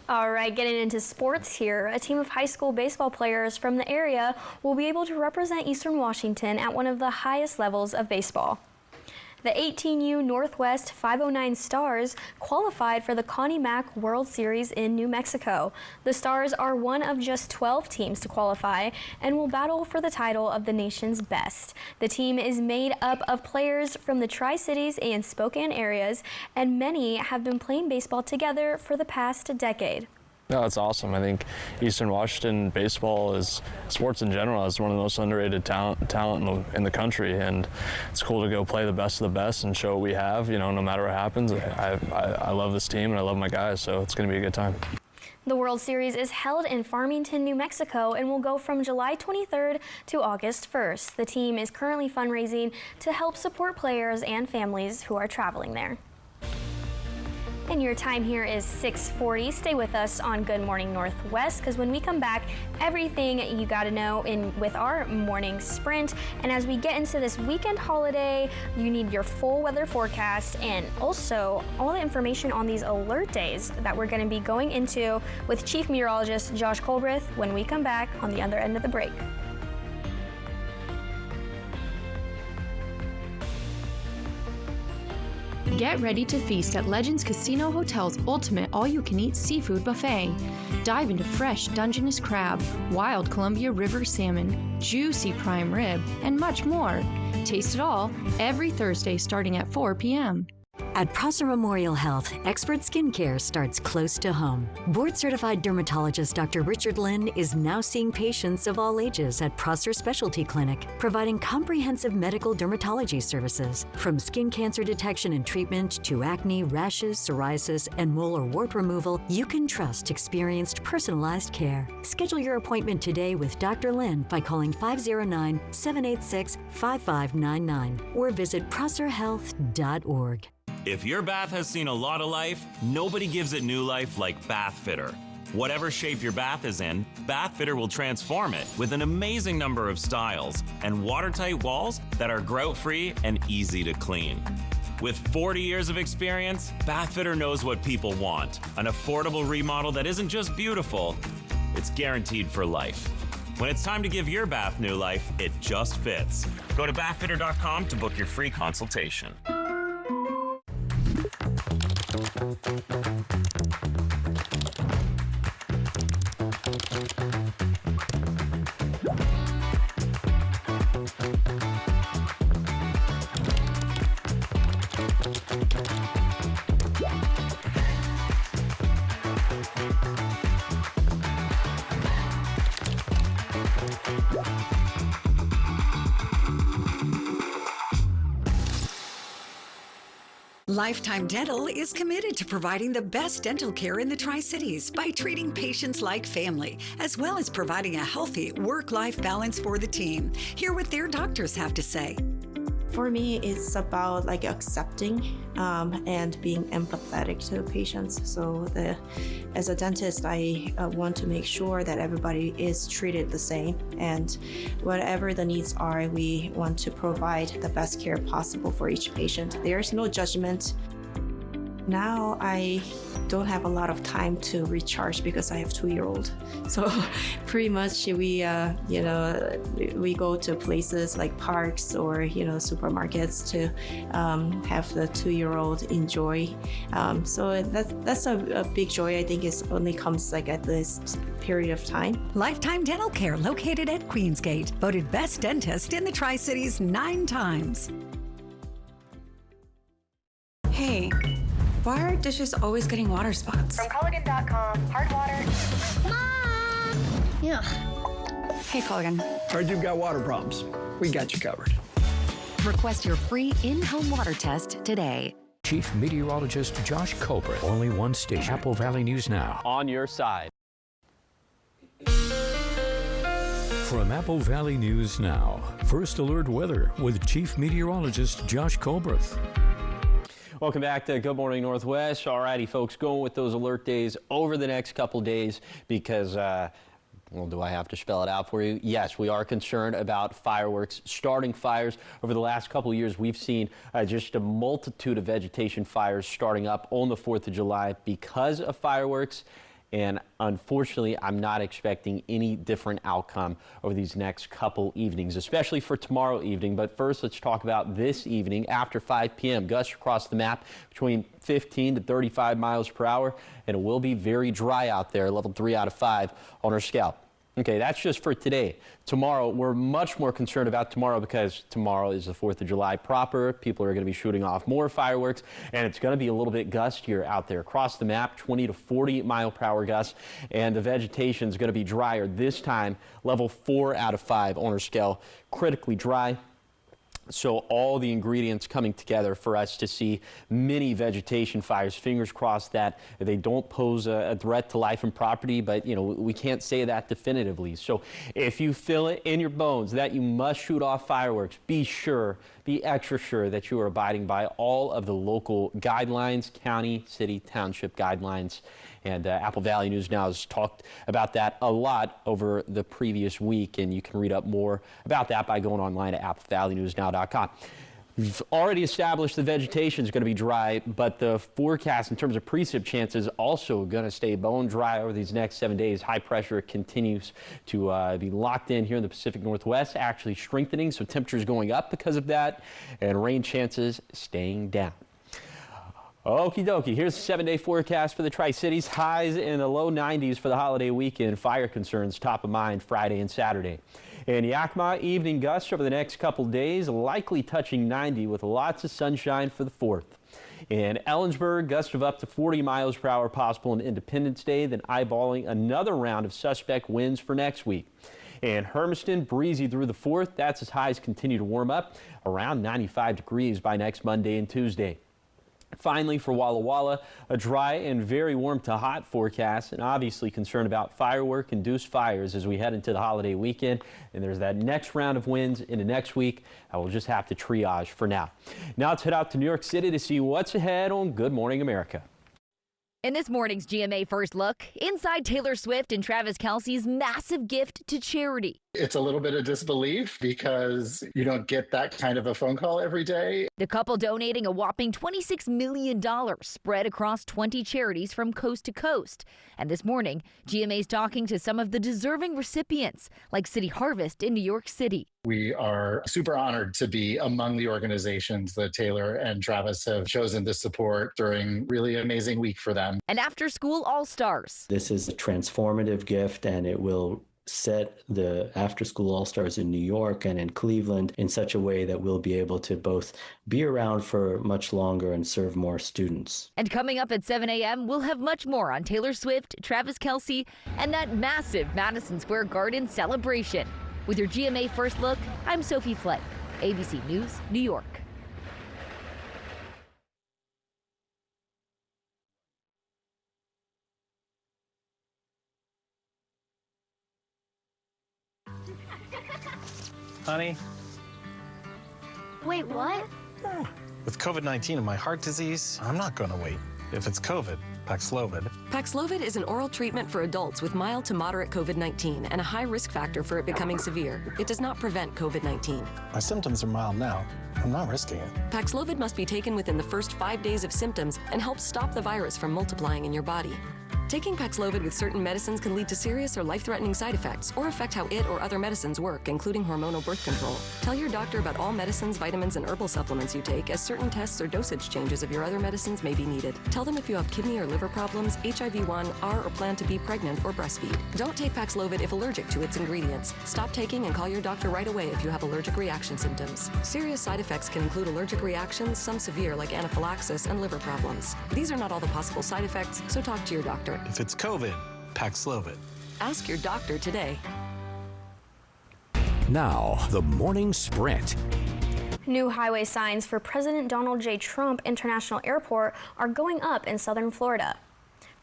All right, getting into sports here. A team of high school baseball players from the area will be able to represent Eastern Washington at one of the highest levels of baseball. The 18U Northwest 509 Stars qualified for the Connie Mack World Series in New Mexico. The Stars are one of just 12 teams to qualify and will battle for the title of the nation's best. The team is made up of players from the Tri-Cities and Spokane areas, and many have been playing baseball together for the past decade. No, it's awesome. I think Eastern Washington baseball is, sports in general, is one of the most underrated talent in the country, and it's cool to go play the best of the best and show what we have, you know, no matter what happens. I love this team and I love my guys, so it's going to be a good time. The World Series is held in Farmington, New Mexico, and will go from July 23rd to August 1st. The team is currently fundraising to help support players and families who are traveling there. And your time here is 6:40. Stay with us on Good Morning Northwest, because when we come back, everything you got to know with our morning sprint. And as we get into this weekend holiday, you need your full weather forecast and also all the information on these alert days that we're going to be going into with Chief Meteorologist Josh Colbreth when we come back on the other end of the break. Get ready to feast at Legends Casino Hotel's ultimate all-you-can-eat seafood buffet. Dive into fresh Dungeness crab, wild Columbia River salmon, juicy prime rib, and much more. Taste it all every Thursday starting at 4 p.m. At Prosser Memorial Health, expert skincare starts close to home. Board-certified dermatologist Dr. Richard Lynn is now seeing patients of all ages at Prosser Specialty Clinic, providing comprehensive medical dermatology services. From skin cancer detection and treatment to acne, rashes, psoriasis, and mole or wart removal, you can trust experienced, personalized care. Schedule your appointment today with Dr. Lynn by calling 509-786-5599 or visit prosserhealth.org. If your bath has seen a lot of life, nobody gives it new life like Bath Fitter. Whatever shape your bath is in, Bath Fitter will transform it with an amazing number of styles and watertight walls that are grout-free and easy to clean. With 40 years of experience, Bath Fitter knows what people want. An affordable remodel that isn't just beautiful, it's guaranteed for life. When it's time to give your bath new life, it just fits. Go to bathfitter.com to book your free consultation. Lifetime Dental is committed to providing the best dental care in the Tri-Cities by treating patients like family, as well as providing a healthy work-life balance for the team. Hear what their doctors have to say. For me, it's about accepting and being empathetic to patients. So as a dentist, I want to make sure that everybody is treated the same, and whatever the needs are, we want to provide the best care possible for each patient. There's no judgment. Now I don't have a lot of time to recharge because I have a 2-year-old. So pretty much we go to places like parks or supermarkets to have the 2-year-old enjoy. So that's a big joy. I think it only comes at this period of time. Lifetime Dental Care, located at Queensgate, voted best dentist in the Tri-Cities 9 times. Hey. Why are dishes always getting water spots? From Culligan.com, hard water. Mom! Yeah. Hey, Culligan. Heard you've got water problems. We got you covered. Request your free in-home water test today. Chief Meteorologist Josh Colbreth. Only one station. Apple Valley News Now. On your side. From Apple Valley News Now, First Alert Weather with Chief Meteorologist Josh Colbreth. Welcome back to Good Morning Northwest. All righty, folks, going with those alert days over the next couple days because, well, do I have to spell it out for you? Yes, we are concerned about fireworks, starting fires. Over the last couple of years, we've seen just a multitude of vegetation fires starting up on the 4th of July because of fireworks. And unfortunately, I'm not expecting any different outcome over these next couple evenings, especially for tomorrow evening. But first, let's talk about this evening after 5 p.m. Gusts across the map between 15 to 35 miles per hour, and it will be very dry out there, level 3 out of 5 on our scale. Okay, that's just for today. Tomorrow, we're much more concerned about tomorrow because tomorrow is the 4th of July proper. People are going to be shooting off more fireworks, and it's going to be a little bit gustier out there. Across the map, 20 to 40 mile per hour gusts, and the vegetation is going to be drier this time, level 4 out of 5 on our scale, critically dry. So all the ingredients coming together for us to see many vegetation fires. Fingers crossed that they don't pose a threat to life and property, but you know, we can't say that definitively. So if you feel it in your bones that you must shoot off fireworks, be extra sure that you are abiding by all of the local guidelines, county, city, township guidelines. And Apple Valley News Now has talked about that a lot over the previous week, and you can read up more about that by going online at applevalleynewsnow.com. We've already established the vegetation is going to be dry, but the forecast in terms of precip chances also going to stay bone dry over these next 7 days. High pressure continues to be locked in here in the Pacific Northwest, actually strengthening, so temperatures going up because of that, and rain chances staying down. Okie dokie, here's the 7-day forecast for the Tri-Cities. Highs in the low 90s for the holiday weekend. Fire concerns top of mind Friday and Saturday. In Yakima, evening gusts over the next couple days, likely touching 90 with lots of sunshine for the 4th. In Ellensburg, gusts of up to 40 miles per hour possible on Independence Day, then eyeballing another round of suspect winds for next week. In Hermiston, breezy through the 4th. That's as highs continue to warm up, around 95 degrees by next Monday and Tuesday. Finally, for Walla Walla, a dry and very warm to hot forecast, and obviously concerned about firework-induced fires as we head into the holiday weekend. And there's that next round of winds into next week. I will just have to triage for now. Now let's head out to New York City to see what's ahead on Good Morning America. In this morning's GMA First Look, inside Taylor Swift and Travis Kelce's massive gift to charity. It's a little bit of disbelief because you don't get that kind of a phone call every day. The couple donating a whopping $26 million spread across 20 charities from coast to coast. And this morning, GMA's talking to some of the deserving recipients, like City Harvest in New York City. We are super honored to be among the organizations that Taylor and Travis have chosen to support during really amazing week for them. And After School All-Stars. This is a transformative gift, and it will set the After School All-Stars in New York and in Cleveland in such a way that we'll be able to both be around for much longer and serve more students. And coming up at 7 a.m., we'll have much more on Taylor Swift, Travis Kelce, and that massive Madison Square Garden celebration. With your GMA First Look, I'm Sophie Flett, ABC News, New York. Honey? Wait, what? With COVID-19 and my heart disease, I'm not going to wait. If it's COVID, Paxlovid. Paxlovid is an oral treatment for adults with mild to moderate COVID-19 and a high risk factor for it becoming severe. It does not prevent COVID-19. My symptoms are mild now. I'm not risking it. Paxlovid must be taken within the first 5 days of symptoms and helps stop the virus from multiplying in your body. Taking Paxlovid with certain medicines can lead to serious or life-threatening side effects or affect how it or other medicines work, including hormonal birth control. Tell your doctor about all medicines, vitamins, and herbal supplements you take, as certain tests or dosage changes of your other medicines may be needed. Tell them if you have kidney or liver problems, HIV-1, are or plan to be pregnant or breastfeed. Don't take Paxlovid if allergic to its ingredients. Stop taking and call your doctor right away if you have allergic reaction symptoms. Serious side effects can include allergic reactions, some severe like anaphylaxis and liver problems. These are not all the possible side effects, so talk to your doctor. If it's COVID, Paxlovid. Ask your doctor today. Now, the morning sprint. New highway signs for President Donald J. Trump International Airport are going up in southern Florida.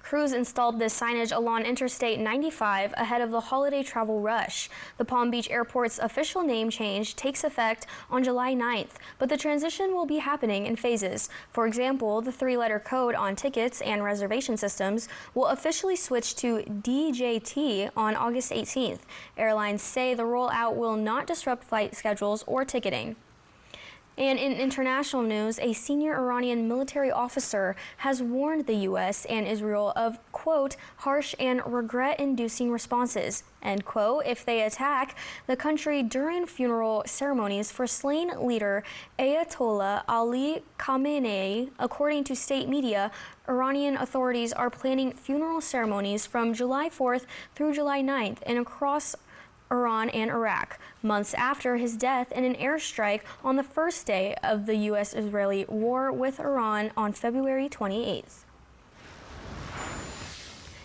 Crews installed this signage along Interstate 95 ahead of the holiday travel rush. The Palm Beach Airport's official name change takes effect on July 9th, but the transition will be happening in phases. For example, the 3-letter code on tickets and reservation systems will officially switch to DJT on August 18th. Airlines say the rollout will not disrupt flight schedules or ticketing. And in international news, a senior Iranian military officer has warned the U.S. and Israel of, quote, harsh and regret-inducing responses, end quote, if they attack the country during funeral ceremonies for slain leader Ayatollah Ali Khamenei. According to state media, Iranian authorities are planning funeral ceremonies from July 4th through July 9th and across Iran and Iraq, months after his death in an airstrike on the first day of the U.S.-Israeli war with Iran on February 28th.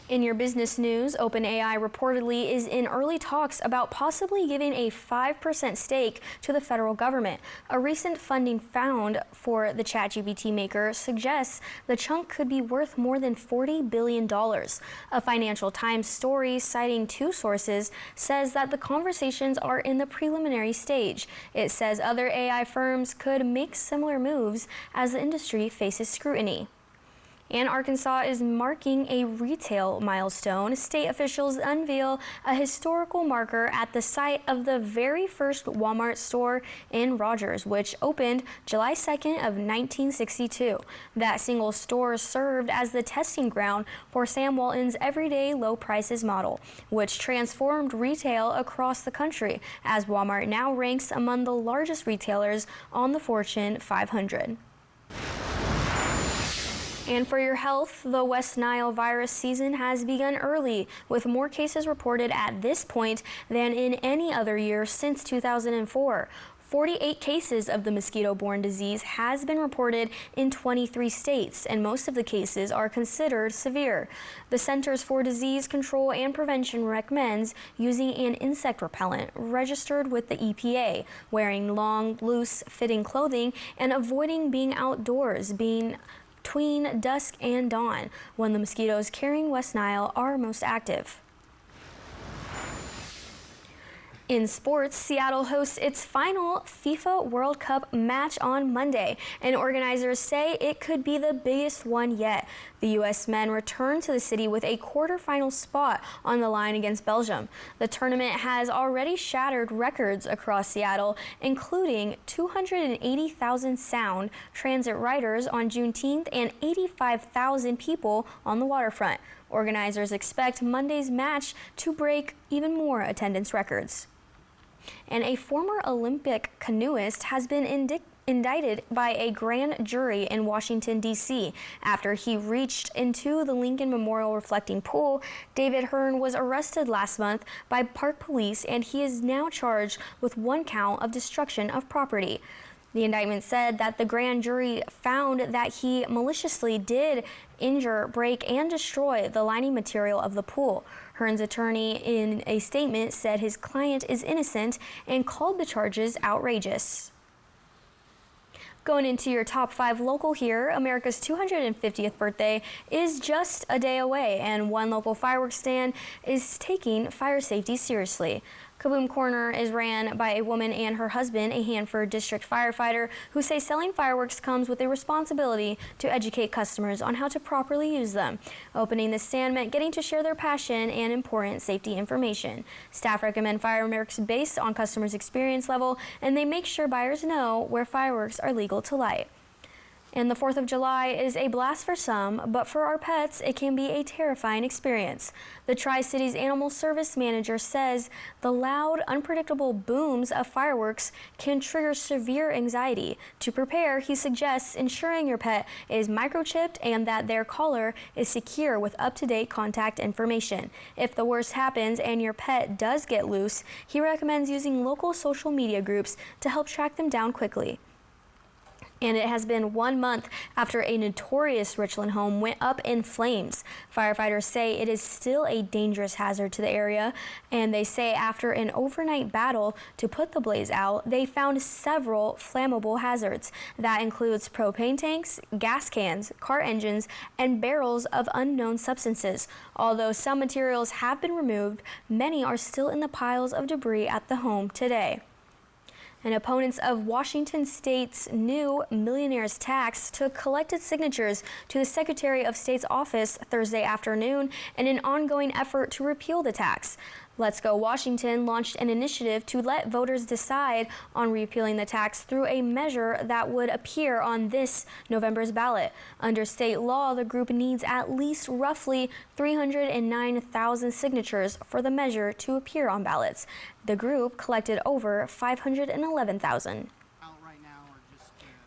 In your business news, OpenAI reportedly is in early talks about possibly giving a 5% stake to the federal government. A recent funding found for the ChatGPT maker suggests the chunk could be worth more than $40 billion. A Financial Times story citing 2 sources says that the conversations are in the preliminary stage. It says other AI firms could make similar moves as the industry faces scrutiny. And Arkansas is marking a retail milestone. State officials unveil a historical marker at the site of the very first Walmart store in Rogers, which opened July 2nd of 1962. That single store served as the testing ground for Sam Walton's everyday low prices model, which transformed retail across the country, as Walmart now ranks among the largest retailers on the Fortune 500. And for your health, the West Nile virus season has begun early, with more cases reported at this point than in any other year since 2004. 48 cases of the mosquito-borne disease has been reported in 23 states, and most of the cases are considered severe. The Centers for Disease Control and Prevention recommends using an insect repellent registered with the EPA, wearing long, loose-fitting clothing, and avoiding being outdoors, between dusk and dawn, when the mosquitoes carrying West Nile are most active. In sports, Seattle hosts its final FIFA World Cup match on Monday, and organizers say it could be the biggest one yet. The U.S. men return to the city with a quarterfinal spot on the line against Belgium. The tournament has already shattered records across Seattle, including 280,000 sound transit riders on Juneteenth and 85,000 people on the waterfront. Organizers expect Monday's match to break even more attendance records. And a former Olympic canoeist has been indicted by a grand jury in Washington, D.C. After he reached into the Lincoln Memorial reflecting pool. David Hearn was arrested last month by Park Police, and he is now charged with 1 count of destruction of property. The indictment said that the grand jury found that he maliciously did injure, break, and destroy the lining material of the pool. Hearn's attorney, in a statement, said his client is innocent and called the charges outrageous. Going into your top 5 local here, America's 250th birthday is just a day away, and one local fireworks stand is taking fire safety seriously. Kaboom Corner is ran by a woman and her husband, a Hanford District firefighter, who say selling fireworks comes with a responsibility to educate customers on how to properly use them. Opening the stand meant getting to share their passion and important safety information. Staff recommend fireworks based on customers' experience level, and they make sure buyers know where fireworks are legal to light. And the 4th of July is a blast for some, but for our pets, it can be a terrifying experience. The Tri-Cities Animal Service Manager says the loud, unpredictable booms of fireworks can trigger severe anxiety. To prepare, he suggests ensuring your pet is microchipped and that their collar is secure with up-to-date contact information. If the worst happens and your pet does get loose, he recommends using local social media groups to help track them down quickly. And it has been 1 month after a notorious Richland home went up in flames. Firefighters say it is still a dangerous hazard to the area, and they say after an overnight battle to put the blaze out, they found several flammable hazards. That includes propane tanks, gas cans, car engines, and barrels of unknown substances. Although some materials have been removed, many are still in the piles of debris at the home today. And opponents of Washington State's new millionaire's tax took collected signatures to the Secretary of State's office Thursday afternoon in an ongoing effort to repeal the tax. Let's Go Washington launched an initiative to let voters decide on repealing the tax through a measure that would appear on this November's ballot. Under state law, the group needs at least roughly 309,000 signatures for the measure to appear on ballots. The group collected over 511,000.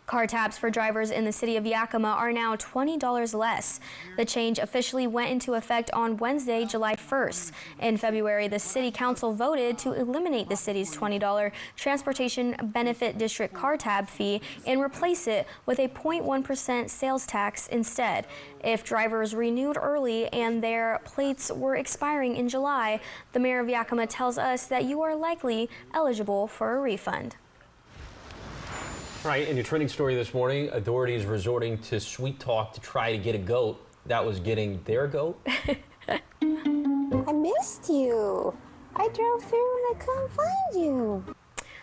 Car tabs for drivers in the city of Yakima are now $20 less. The change officially went into effect on Wednesday, July 1st. In February, the city council voted to eliminate the city's $20 transportation benefit district car tab fee and replace it with a 0.1% sales tax instead. If drivers renewed early and their plates were expiring in July, the mayor of Yakima tells us that you are likely eligible for a refund. Right, in your trending story this morning, authorities resorting to sweet talk to try to get a goat that was getting their goat. I missed you. I drove through and I couldn't find you.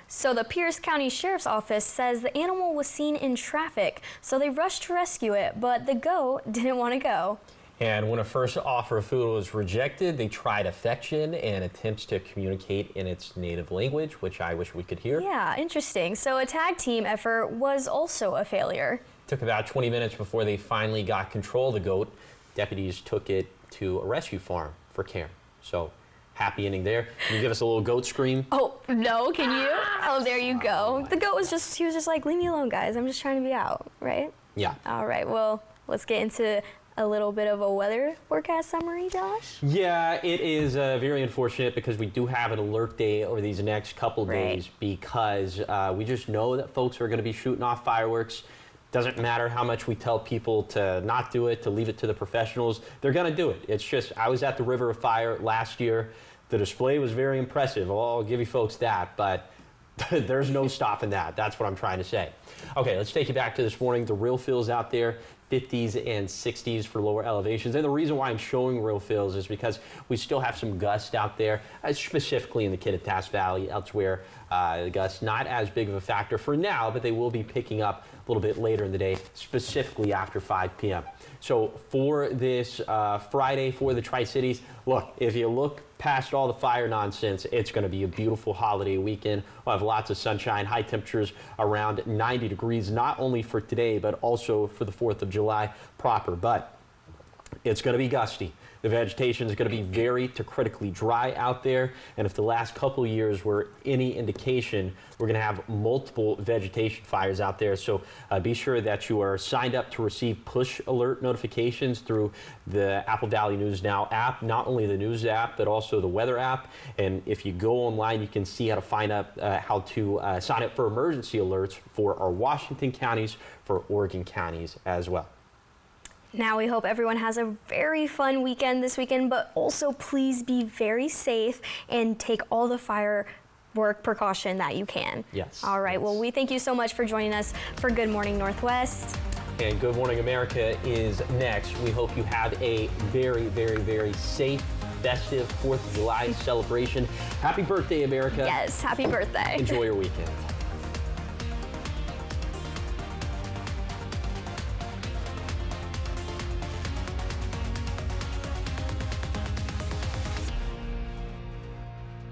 So the Pierce County Sheriff's Office says the animal was seen in traffic, so they rushed to rescue it, but the goat didn't want to go. And when a first offer of food was rejected, they tried affection and attempts to communicate in its native language, which I wish we could hear. Yeah, interesting. So a tag team effort was also a failure. Took about 20 minutes before they finally got control of the goat. Deputies took it to a rescue farm for care. So happy ending there. Can you give us a little goat scream? Oh, no, can you? Oh, there you go. The goat was he was just like, leave me alone, guys. I'm just trying to be out, right? Yeah. All right, well, let's get into a little bit of a weather forecast summary, Josh? Yeah, it is very unfortunate because we do have an alert day over these next couple days because we just know that folks are going to be shooting off fireworks. Doesn't matter how much we tell people to not do it, to leave it to the professionals. They're going to do it. It's just, I was at the River of Fire last year. The display was very impressive. I'll give you folks that, but there's no stopping that. That's what I'm trying to say. Okay, let's take you back to this morning. The real feels out there. 50s and 60s for lower elevations. And the reason why I'm showing real feels is because we still have some gusts out there, specifically in the Kittitas Valley. Elsewhere, the gusts not as big of a factor for now, but they will be picking up a little bit later in the day, specifically after 5 p.m. So for this Friday for the Tri-Cities, look, if you look past all the fire nonsense, it's going to be a beautiful holiday weekend. We'll have lots of sunshine, high temperatures around 90 degrees, not only for today, but also for the 4th of July proper. But it's going to be gusty. The vegetation is going to be very to critically dry out there. And if the last couple of years were any indication, we're going to have multiple vegetation fires out there. So be sure that you are signed up to receive push alert notifications through the Apple Valley News Now app, not only the news app, but also the weather app. And if you go online, you can see how to find out how to sign up for emergency alerts for our Washington counties, for Oregon counties as well. Now we hope everyone has a very fun weekend this weekend, but also please be very safe and take all the firework precaution that you can. Yes. All right, well, we thank you so much for joining us for Good Morning Northwest. And Good Morning America is next. We hope you have a very, very, very safe, festive 4th of July celebration. Happy birthday, America. Yes, happy birthday. Enjoy your weekend.